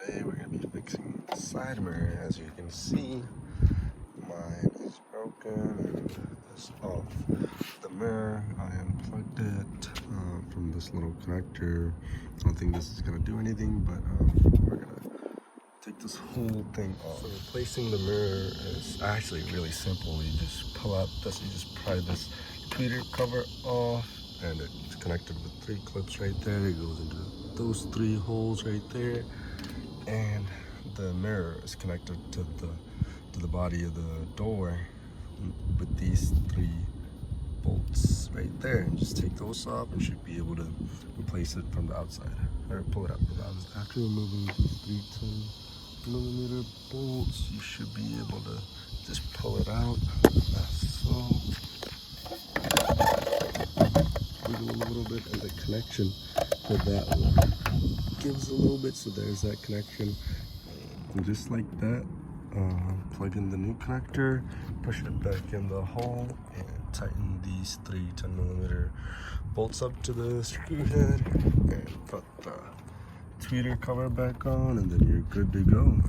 Today we're going to be fixing the side mirror. As you can see, mine is broken and it's off the mirror. I unplugged it from this little connector. I don't think this is going to do anything, but we're going to take this whole thing off. So replacing the mirror is actually really simple. You just pull out this, you just pry this tweeter cover off, and it's connected with 3 clips right there. It goes into those 3 holes right there, and the mirror is connected to the body of the door with these 3 bolts right there. And just take those off and should be able to replace it from the outside, or pull it out from the outside. After removing these 3 10mm bolts, you should be able to just pull it out. So wiggle a little bit, and the connection for that one gives a little bit, so there's that connection. And just like that, plug in the new connector, push it back in the hole, and tighten these 3 10mm bolts up to the screw head, and put the tweeter cover back on, and then you're good to go.